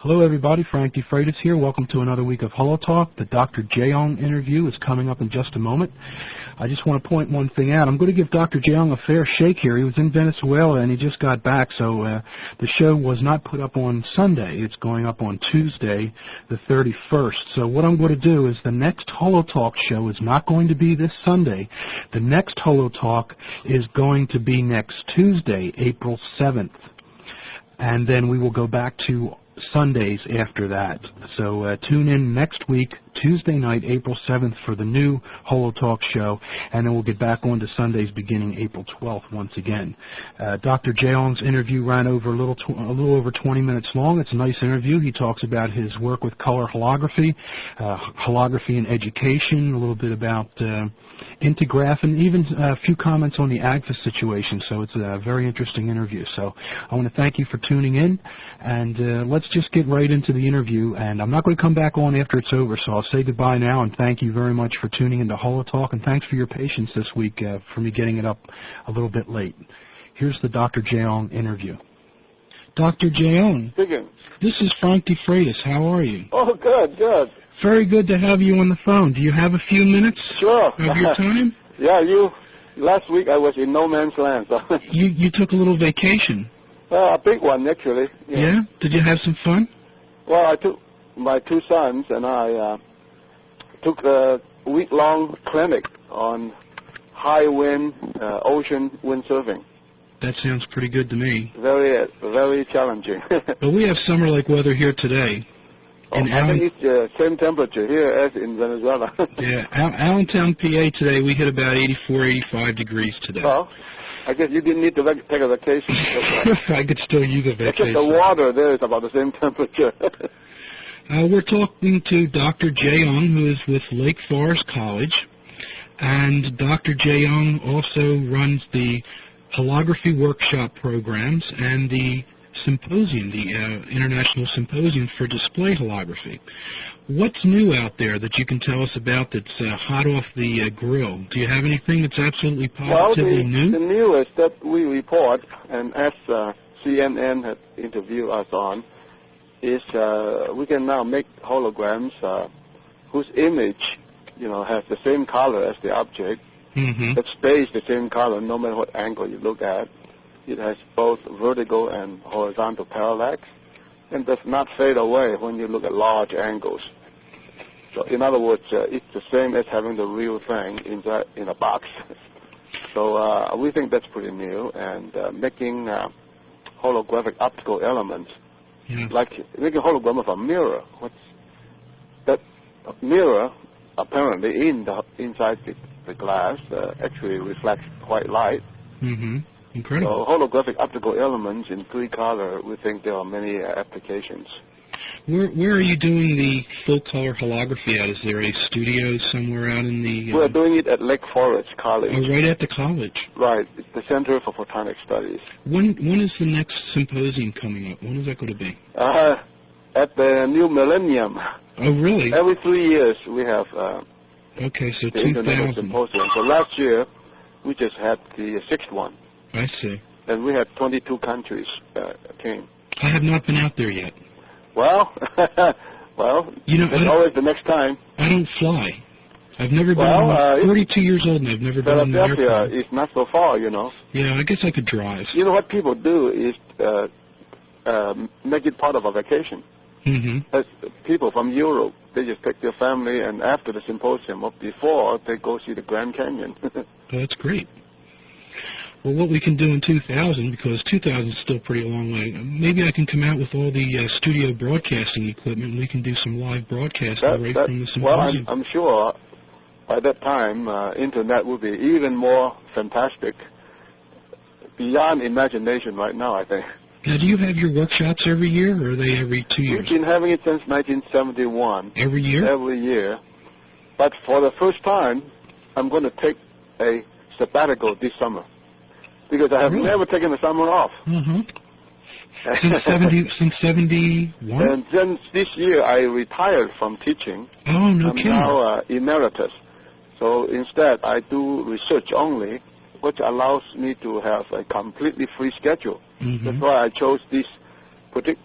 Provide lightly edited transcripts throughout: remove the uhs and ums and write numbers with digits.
Hello, everybody. Frank DeFreitas here. Welcome to another week of HoloTalk. The Dr. Jeong interview is coming up in just a moment. I just want to point one thing out. I'm going to give Dr. Jeong a fair shake here. He was in Venezuela, and he just got back, so the show was not put up on Sunday. It's going up on Tuesday, the 31st. So what I'm going to do is the next HoloTalk show is not going to be this Sunday. The next HoloTalk is going to be next Tuesday, April 7th. And then we will go back to Sundays after that. So tune in next week, Tuesday night, April 7th, for the new HoloTalk show, and then we'll get back on to Sundays beginning April 12th once again. Dr. Jeong's interview ran over a little over 20 minutes long. It's a nice interview. He talks about his work with color holography, holography in education, a little bit about Integraph, and even a few comments on the AGFA situation. So it's a very interesting interview. So I want to thank you for tuning in, and let's just get right into the interview. And I'm not going to come back on after it's over, so I'll say goodbye now, and thank you very much for tuning into HoloTalk, and thanks for your patience this week for me getting it up a little bit late. Here's the Dr. Jeong interview. Dr. Jeong. Speaking. This is Frank DeFreitas. How are you? Oh, good, good. Very good to have you on the phone. Do you have a few minutes Sure. of your time? Yeah, last week I was in no man's land. So. You took a little vacation. A big one, actually. Yeah? Did you have some fun? Well, I took my two sons and I took a week-long clinic on high wind, ocean windsurfing. That sounds pretty good to me. Very, very challenging. But we have summer-like weather here today. I think it's the same temperature here as in Venezuela. Yeah, Allentown, PA today, we hit about 84, 85 degrees today. Well, I guess you didn't need to take a vacation. I could still use a vacation. Just the water there is about the same temperature. We're talking to Dr. Jeong, who is with Lake Forest College, and Dr. Jeong also runs the holography workshop programs and the symposium, the International Symposium for Display Holography. What's new out there that you can tell us about that's hot off the grill? Do you have anything that's absolutely positively new? The newest that we report, and as CNN had interviewed us on, is we can now make holograms whose image, has the same color as the object, that stays the same color no matter what angle you look at. It has both vertical and horizontal parallax, and does not fade away when you look at large angles. So, in other words, it's the same as having the real thing in a box. So we think that's pretty new, and making holographic optical elements, like making a hologram of a mirror. That mirror apparently inside the glass actually reflects white light. Mm-hmm. Incredible. So holographic optical elements in 3-color, we think there are many applications. Where are you doing the full-color holography at? Is there a studio somewhere out in the... We're doing it at Lake Forest College. Oh, right at the college. Right. It's the Center for Photonic Studies. When is the next symposium coming up? When is that going to be? At the new millennium. Oh, really? Every 3 years we have okay, so the 2000. International Symposium. So last year we just had the 6th one. I see. And we had 22 countries came. I have not been out there yet. Well, it's always the next time. I don't fly. I've never been. I'm 42 years old and I've never been on an airplane. Philadelphia is not so far, Yeah, I guess I could drive. What people do is make it part of a vacation. Mm-hmm. As people from Europe, they just take their family, and after the symposium or before, they go see the Grand Canyon. Oh, that's great. Well, what we can do in 2000, because 2000 is still pretty a long way, maybe I can come out with all the studio broadcasting equipment, and we can do some live broadcasting from the symposium. Well, I'm sure by that time, Internet will be even more fantastic, beyond imagination right now, I think. Now, do you have your workshops every year, or are they every 2 years? We've been having it since 1971. Every year? Every year. But for the first time, I'm going to take a sabbatical this summer, because I have never taken the summer off. Mm-hmm. Since 71? And then this year I retired from teaching. Oh, no kidding. I'm now emeritus. So instead I do research only, which allows me to have a completely free schedule. Mm-hmm. That's why I chose this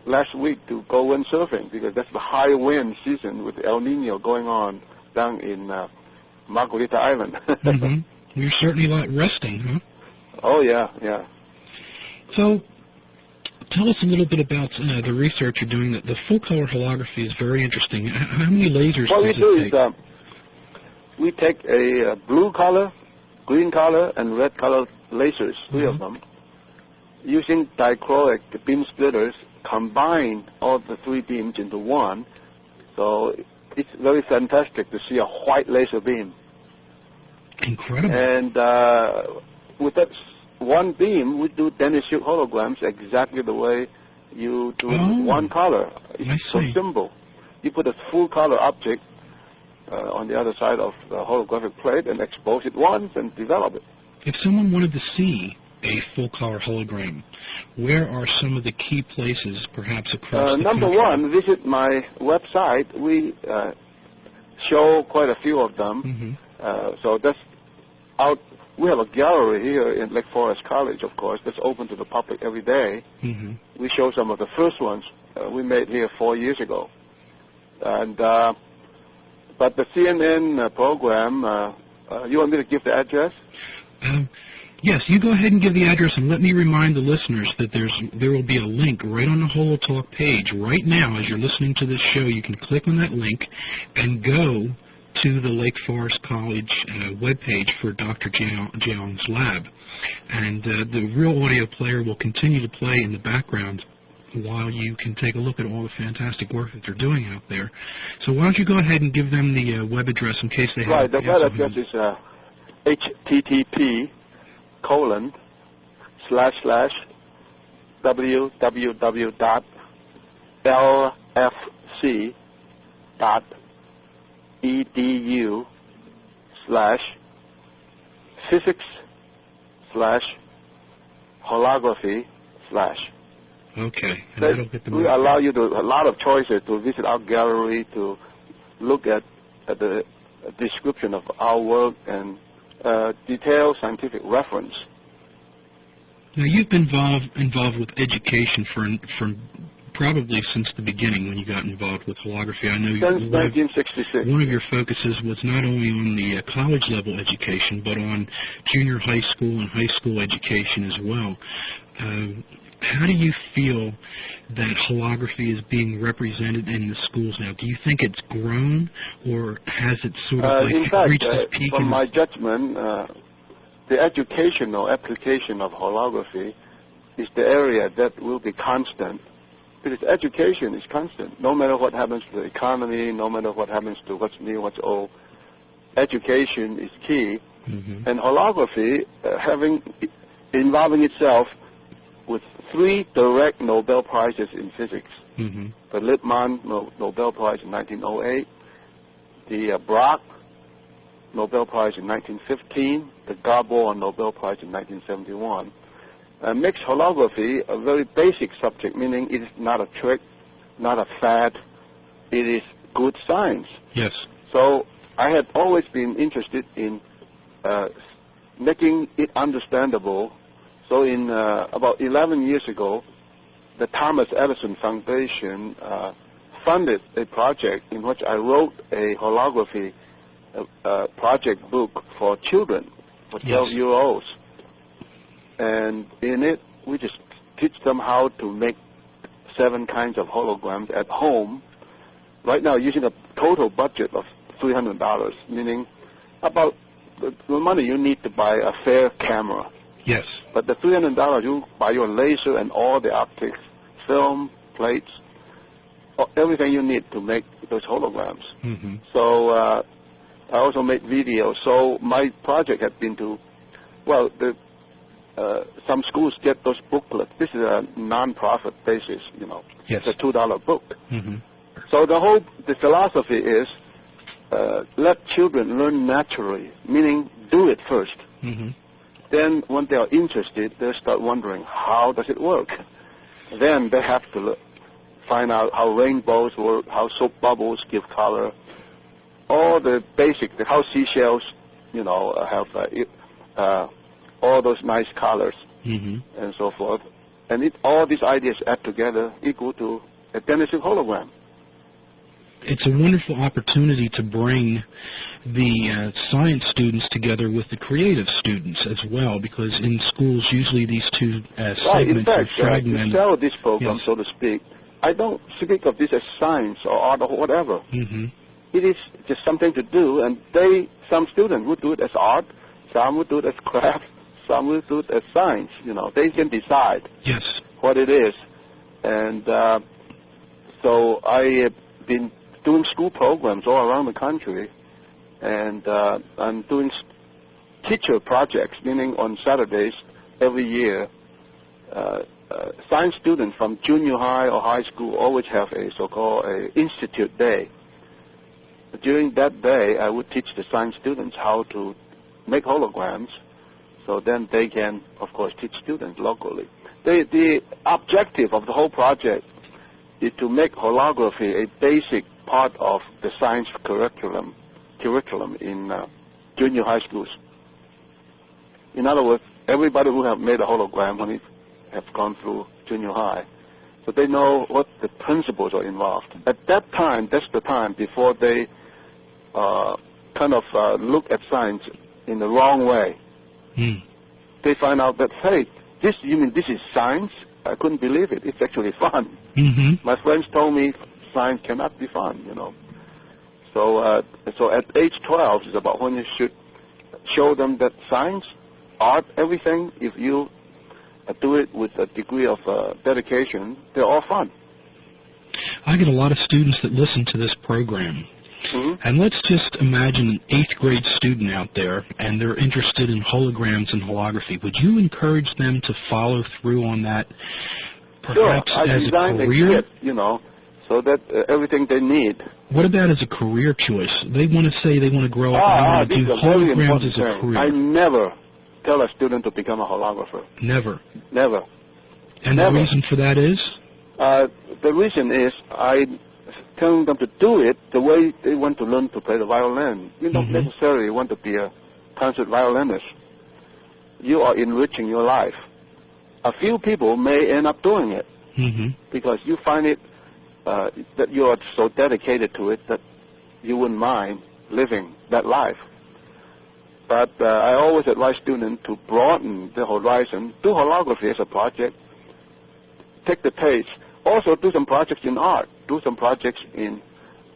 last week to go windsurfing because that's the high wind season with El Nino going on down in Margarita Island. Mm-hmm. You're certainly not resting, huh? Oh, yeah. So, tell us a little bit about the research you're doing. The full-color holography is very interesting. How many lasers what does we do it take? is we take a blue color, green color, and red color lasers, three of them, using dichroic beam splitters, combine all the three beams into one. So it's very fantastic to see a white laser beam. Incredible. And with that one beam, we do Dennis shoot holograms exactly the way you do with one color. It's so simple. You put a full color object on the other side of the holographic plate and expose it once and develop it. If someone wanted to see a full-color hologram, where are some of the key places, perhaps across the number country? one, visit my website. We show quite a few of them. Mm-hmm. So that's out. We have a gallery here in Lake Forest College, of course, that's open to the public every day. Mm-hmm. We show some of the first ones we made here 4 years ago. And but the CNN program, you want me to give the address? Yes, you go ahead and give the address, and let me remind the listeners that there will be a link right on the HoloTalk page right now. As you're listening to this show, you can click on that link and go to the Lake Forest College webpage for Dr. Jeong's lab. And the real audio player will continue to play in the background while you can take a look at all the fantastic work that they're doing out there. So why don't you go ahead and give them the web address in case they have... Right, the web address is www.lfc.edu/physics/holography/. Okay. And that'll get them we allow you a lot of choices to visit our gallery, to look at the description of our work and detailed scientific reference. Now, you've been involved with education from probably since the beginning when you got involved with holography. I know Since 1966. One of your focuses was not only on the college-level education, but on junior high school and high school education as well. How do you feel that holography is being represented in the schools now? Do you think it's grown, or has it sort of in fact, reached its peak? From my judgment, the educational application of holography is the area that will be constant, because education is constant. No matter what happens to the economy, no matter what happens to what's new, what's old, education is key. Mm-hmm. And holography, involving itself with 3 direct Nobel Prizes in physics. Mm-hmm. The Lippmann Nobel Prize in 1908, the Brock Nobel Prize in 1915, the Gabor Nobel Prize in 1971. Makes holography a very basic subject, meaning it is not a trick, not a fad. It is good science. Yes. So I had always been interested in making it understandable. So in about 11 years ago, the Thomas Edison Foundation funded a project in which I wrote a holography project book for children, for 12-year-olds. And in it, we just teach them how to make 7 kinds of holograms at home. Right now, using a total budget of $300, meaning about the money you need to buy a fair camera. Yes. But the $300, you buy your laser and all the optics, film, plates, everything you need to make those holograms. Mm-hmm. So I also made videos. So my project had been to, some schools get those booklets. This is a non-profit basis, Yes. It's a $2 book. Mm-hmm. So the philosophy is let children learn naturally, meaning do it first. Mm-hmm. Then when they are interested, they start wondering, how does it work? Then they have to find out how rainbows work, how soap bubbles give color, all the basic, how seashells, have all those nice colors, mm-hmm. and so forth. And all these ideas add together equal to a dentistry hologram. It's a wonderful opportunity to bring the science students together with the creative students as well, because in schools usually these two segments are fragmented. To sell this program, Yes. so to speak, I don't speak of this as science or art or whatever. Mm-hmm. It is just something to do, and some students would do it as art, some would do it as craft, some would do it as science. They can decide Yes. what it is. And so I have been doing school programs all around the country, and I'm doing teacher projects, meaning on Saturdays every year, science students from junior high or high school always have a so-called institute day. During that day, I would teach the science students how to make holograms, so then they can, of course, teach students locally. The objective of the whole project is to make holography a basic part of the science curriculum in junior high schools. In other words, everybody will have made a hologram when they have gone through junior high, so they know what the principles are involved. At that time, that's the time before they look at science in the wrong way. Mm. They find out that, hey, you mean this is science? I couldn't believe it. It's actually fun. Mm-hmm. My friends told me science cannot be fun, So at age 12 is about when you should show them that science, art, everything, if you do it with a degree of dedication, they're all fun. I get a lot of students that listen to this program. Mm-hmm. And let's just imagine an 8th grade student out there, and they're interested in holograms and holography. Would you encourage them to follow through on that, perhaps sure. I as a designed career? a kit, so that everything they need. What about as a career choice? They want to say they want to grow up and they want to do holograms as a career. I never tell a student to become a holographer. Never. Never. And Never. the reason for that is? The reason is I telling them to do it the way they want to learn to play the violin. You don't necessarily want to be a concert violinist. You are enriching your life. A few people may end up doing it because you find it that you are so dedicated to it that you wouldn't mind living that life. But I always advise students to broaden their horizon, do holography as a project, take the page. Also do some projects in art, do some projects in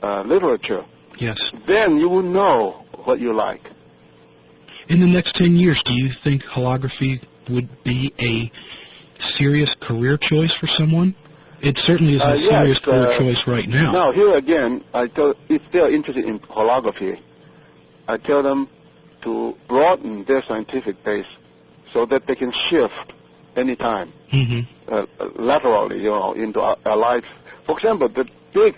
literature. Yes. Then you will know what you like. In the next 10 years, do you think holography would be a serious career choice for someone? It certainly is a serious career choice right now. Now, here again, if they are interested in holography, I tell them to broaden their scientific base so that they can shift anytime, laterally, into our life. For example, the big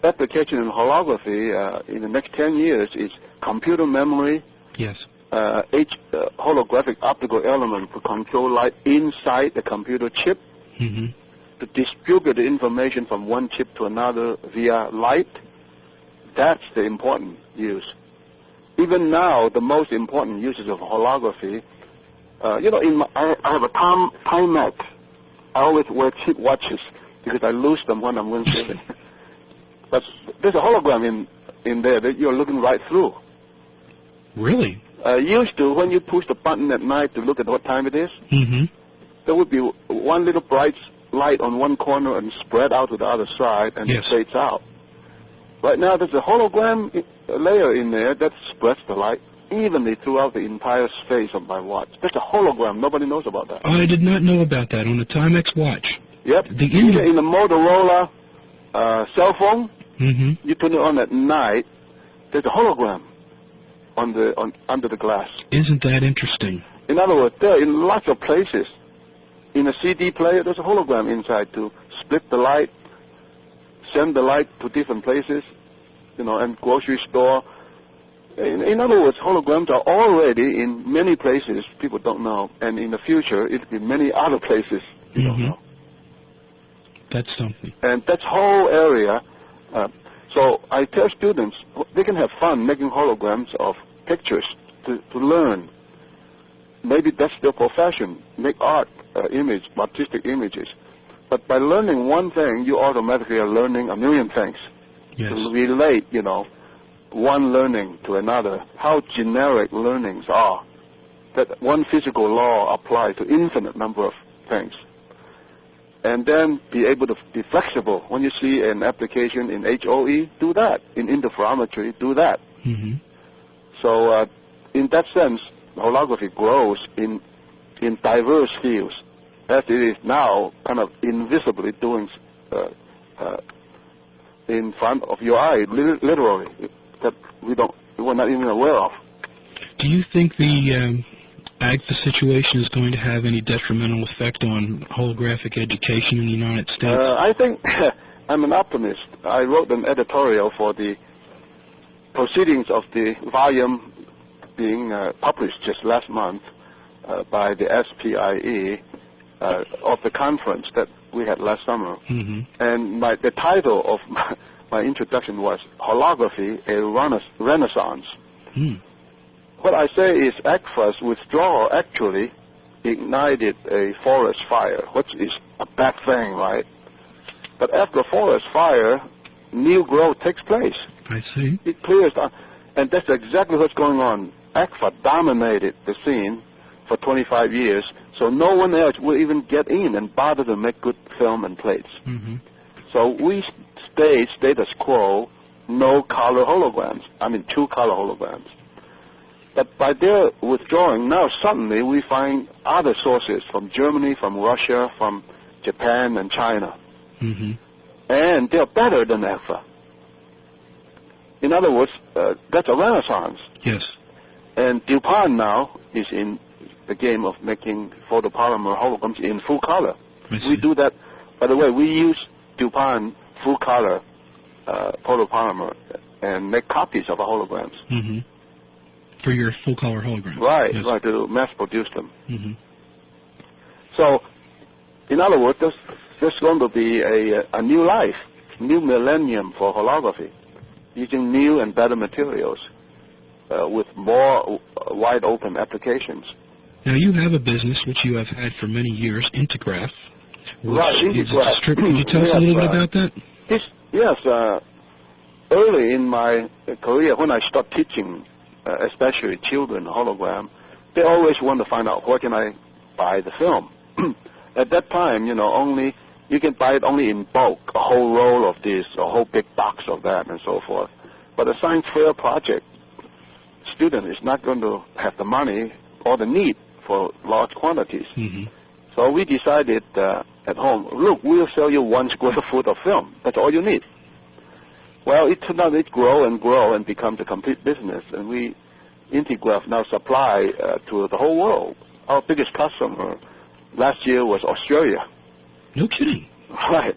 application in holography in the next 10 years is computer memory. Yes. Holographic optical element to control light inside the computer chip, to distribute the information from one chip to another via light. That's the important use. Even now, the most important uses of holography, I have a Timex. I always wear cheap watches because I lose them when I'm windshield. But there's a hologram in there that you're looking right through. Really? Used to, when you push the button at night to look at what time it is, there would be one little bright light on one corner and spread out to the other side, and it fades out. Right now, there's a hologram layer in there that spreads the light evenly throughout the entire space of my watch. That's a hologram. Nobody knows about that. I did not know about that on the Timex watch. Yep. Even in the Motorola cell phone, you turn it on at night, there's a hologram under the glass. Isn't that interesting? In other words, there in lots of places. In a CD player, there's a hologram inside to split the light, send the light to different places, and grocery store. In other words, holograms are already in many places people don't know, and in the future, it'll be many other places you don't know. That's something. And that whole area, so I tell students, they can have fun making holograms of pictures to learn. Maybe that's their profession, make art. artistic images. But by learning one thing, you automatically are learning a million things. Yes. To relate, one learning to another, how generic learnings are. That one physical law applies to infinite number of things. And then be able to be flexible. When you see an application in HOE, do that. In interferometry, do that. Mm-hmm. So in that sense, holography grows in diverse fields, as it is now kind of invisibly doing in front of your eye, literally, that we're not even aware of. Do you think the AGFA situation is going to have any detrimental effect on holographic education in the United States? I think I'm an optimist. I wrote an editorial for the proceedings of the volume being published just last month by the SPIE of the conference that we had last summer. Mm-hmm. And the title of my introduction was Holography, a Renaissance. Mm. What I say is AGFA's withdrawal actually ignited a forest fire, which is a bad thing, right? But after a forest fire, new growth takes place. I see. It clears down. And that's exactly what's going on. AGFA dominated the scene for 25 years, so no one else will even get in and bother to make good film and plates. Mm-hmm. So we stay status quo, no color holograms. I mean, true color holograms. But by their withdrawing, now suddenly we find other sources from Germany, from Russia, from Japan, and China. Mm-hmm. And they're better than AGFA. In other words, that's a renaissance. Yes. And DuPont now is in the game of making photopolymer holograms in full color. We do that. By the way, we use DuPont full color photopolymer and make copies of our holograms. Mm-hmm. For your full color holograms. Right, yes. right, to mass produce them. Mm-hmm. So, in other words, there's going to be a new life, new millennium for holography, using new and better materials with more wide open applications. Now, you have a business which you have had for many years, Intergraph. Right, Intergraph. Could you tell us a little bit about that? Yes. Early in my career, when I started teaching, especially children hologram, they always want to find out where can I buy the film. At that time, only you can buy it only in bulk, a whole roll of this, a whole big box of that, and so forth. But a science fair project, student is not going to have the money or the need for large quantities. Mm-hmm. So we decided at home, look, we'll sell you 1 square foot of film. That's all you need. Well, it turned out it grow and becomes a complete business. And we, Intergraph, now supply to the whole world. Our biggest customer last year was Australia. No kidding. Right.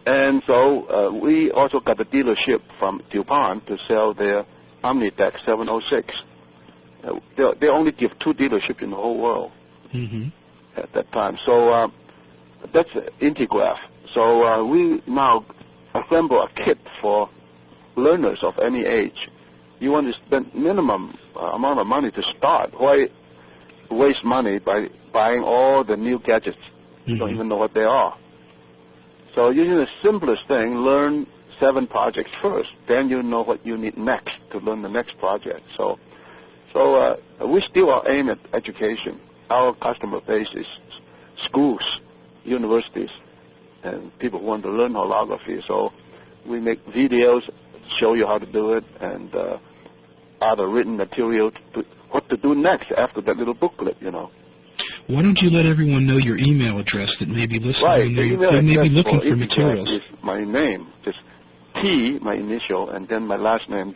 And so we also got a dealership from DuPont to sell their Omnidex 706. They only give 2 dealerships in the whole world at that time. So that's Intergraph. So we now assemble a kit for learners of any age. You want to spend minimum amount of money to start. Why waste money by buying all the new gadgets? You don't even know what they are. So using the simplest thing, learn 7 projects first. Then you know what you need next to learn the next project. So we still are aimed at education. Our customer base is schools, universities, and people who want to learn holography. So we make videos, show you how to do it, and other written material to what to do next after that little booklet, Why don't you let everyone know your email address that may be listening? Right, they may be looking for materials. Is my name, just T, my initial, and then my last name,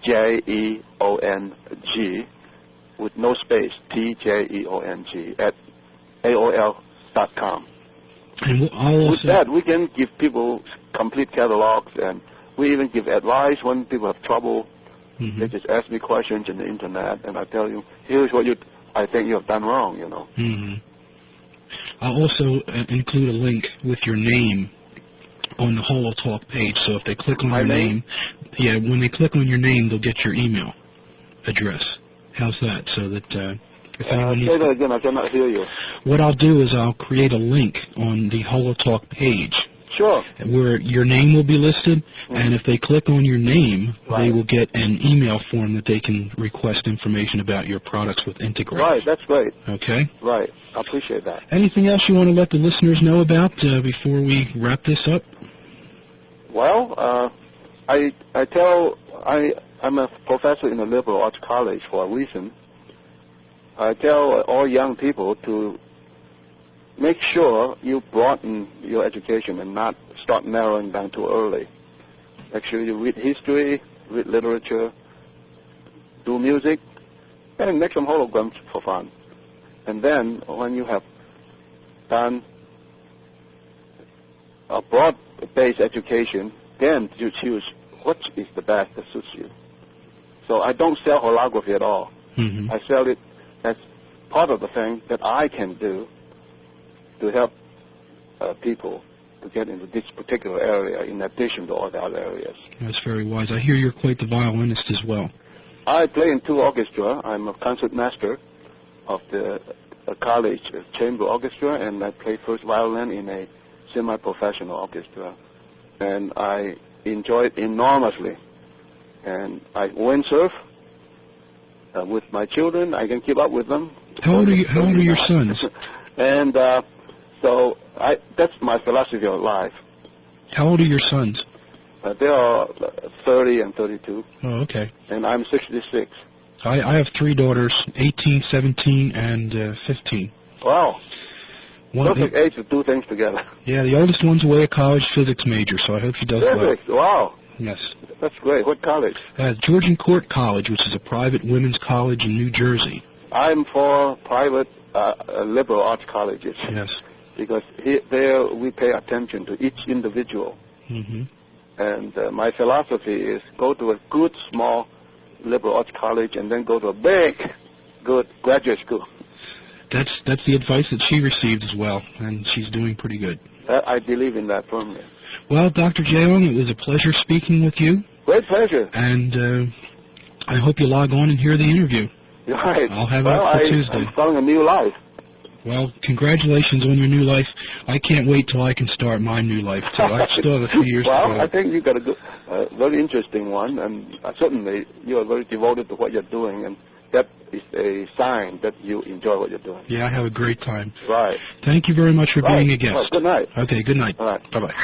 Jeong, with no space, TJEONG, at AOL.com. And with that, we can give people complete catalogs, and we even give advice when people have trouble. They just ask me questions on the internet, and I tell you, here's what I think you have done wrong, I'll also include a link with your name on the HoloTalk page, so if they click on your name, when they click on your name, they'll get your email address. How's that? So that If anyone needs say that again. I cannot hear you. What I'll do is I'll create a link on the HoloTalk page Sure. where your name will be listed, and if they click on your name, Right. they will get an email form that they can request information about your products with Integrate. Right, that's great. Okay? Right, I appreciate that. Anything else you want to let the listeners know about before we wrap this up? Well, I'm a professor in a liberal arts college for a reason. I tell all young people to make sure you broaden your education and not start narrowing down too early. Make sure you read history, read literature, do music, and make some holograms for fun. And then when you have done a broad-based education, then you choose what is the best that suits you. So I don't sell holography at all. Mm-hmm. I sell it as part of the thing that I can do to help people to get into this particular area in addition to all the other areas. That's very wise. I hear you're quite the violinist as well. I play in 2 orchestra. I'm a concert master of the college chamber orchestra, and I play first violin in a semi-professional orchestra. And I enjoy it enormously. And I windsurf with my children. I can keep up with them. How old are your sons? And so that's my philosophy of life. How old are your sons? They are 30 and 32. Oh, okay. And I'm 66. I have 3 daughters, 18, 17, and 15. Wow. Perfect age to do things together. Yeah, the oldest one's away at college, physics major, so I hope she does Physics, well. wow. Yes. That's great. What college? Georgian Court College, which is a private women's college in New Jersey. I'm for private liberal arts colleges. Yes. Because there we pay attention to each individual. Mm-hmm. And my philosophy is go to a good, small liberal arts college and then go to a big, good graduate school. That's the advice that she received as well, and she's doing pretty good. I believe in that firmly. Well, Dr. Jeong, it was a pleasure speaking with you. Great pleasure. And I hope you log on and hear the interview. Right. I'll have it up for Tuesday. I'm starting a new life. Well, congratulations on your new life. I can't wait till I can start my new life, too. I still have a few years to go. Well, I think you've got a very interesting one, and certainly you are very devoted to what you're doing, and that is a sign that you enjoy what you're doing. Yeah, I have a great time. Right. Thank you very much for being a guest. Well, good night. Okay, good night. All right. Bye-bye.